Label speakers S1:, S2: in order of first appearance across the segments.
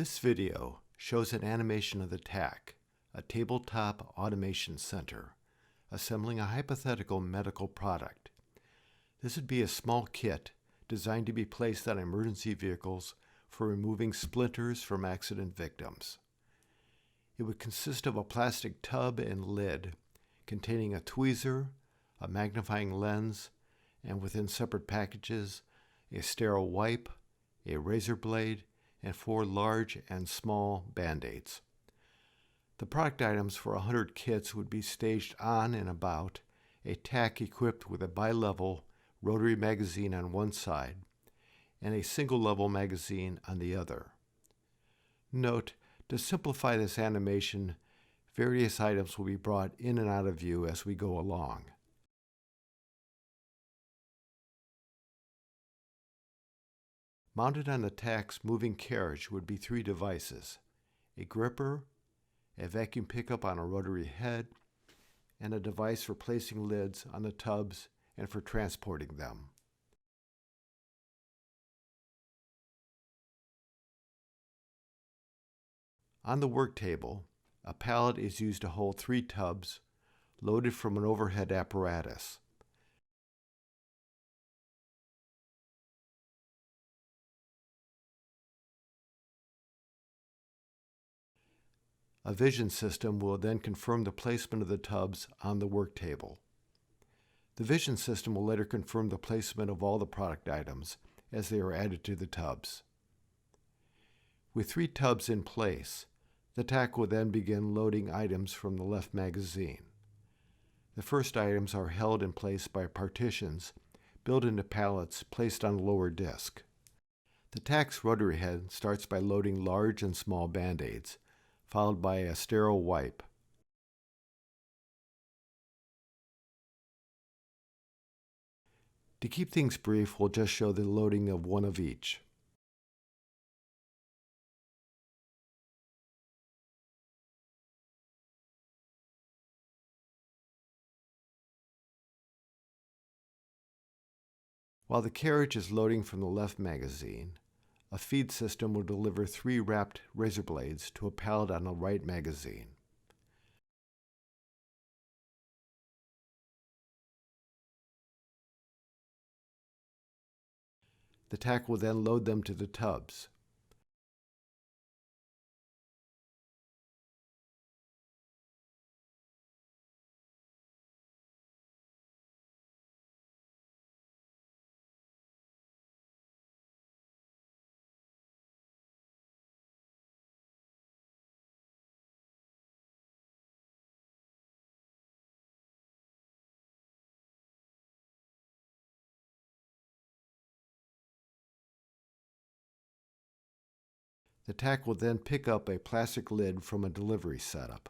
S1: This video shows an animation of the TAC, a tabletop automation center, assembling a hypothetical medical product. This would be a small kit designed to be placed on emergency vehicles for removing splinters from accident victims. It would consist of a plastic tub and lid containing a tweezer, a magnifying lens, and within separate packages, a sterile wipe, a razor blade, and 4 large and small Band-Aids. The product items for 100 kits would be staged on and about a TAC equipped with a bi-level rotary magazine on one side and a single-level magazine on the other. Note, to simplify this animation, various items will be brought in and out of view as we go along. Mounted on the TAC's moving carriage would be 3 devices: a gripper, a vacuum pickup on a rotary head, and a device for placing lids on the tubs and for transporting them. On the work table, a pallet is used to hold 3 tubs loaded from an overhead apparatus. A vision system will then confirm the placement of the tubs on the work table. The vision system will later confirm the placement of all the product items as they are added to the tubs. With 3 tubs in place, the TAC will then begin loading items from the left magazine. The first items are held in place by partitions built into pallets placed on the lower disc. The TAC's rotary head starts by loading large and small Band-Aids, followed by a sterile wipe. To keep things brief, we'll just show the loading of one of each. While the carriage is loading from the left magazine, a feed system will deliver 3 wrapped razor blades to a pallet on the right magazine. The TAC will then load them to the tubs. The TAC will then pick up a plastic lid from a delivery setup.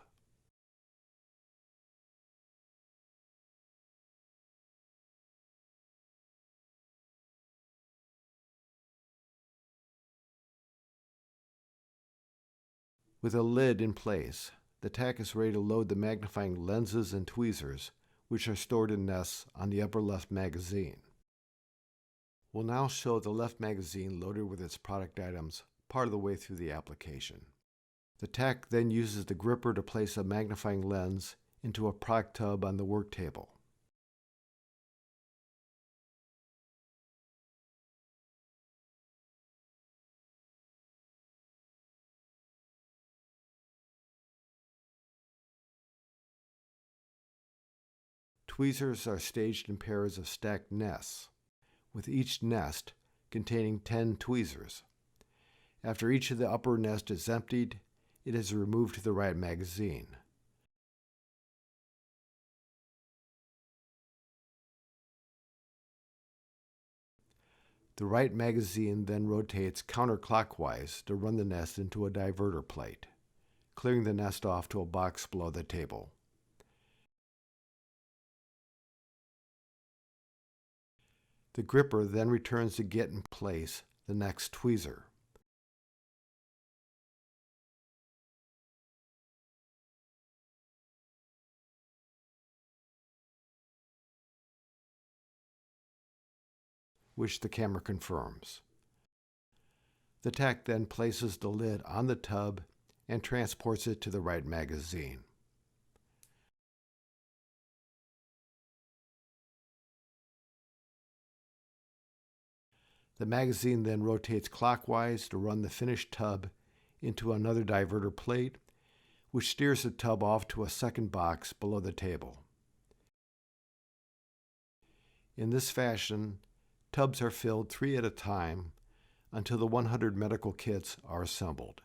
S1: With a lid in place, the TAC is ready to load the magnifying lenses and tweezers, which are stored in nests on the upper left magazine. We'll now show the left magazine loaded with its product items part of the way through the application. The TAC then uses the gripper to place a magnifying lens into a product tub on the work table. Tweezers are staged in pairs of stacked nests, with each nest containing 10 tweezers. After each of the upper nest is emptied, it is removed to the right magazine. The right magazine then rotates counterclockwise to run the nest into a diverter plate, clearing the nest off to a box below the table. The gripper then returns to get in place the next tweezer. Which the camera confirms. The tack then places the lid on the tub and transports it to the right magazine. The magazine then rotates clockwise to run the finished tub into another diverter plate, which steers the tub off to a second box below the table. In this fashion, tubs are filled 3 at a time until the 100 medical kits are assembled.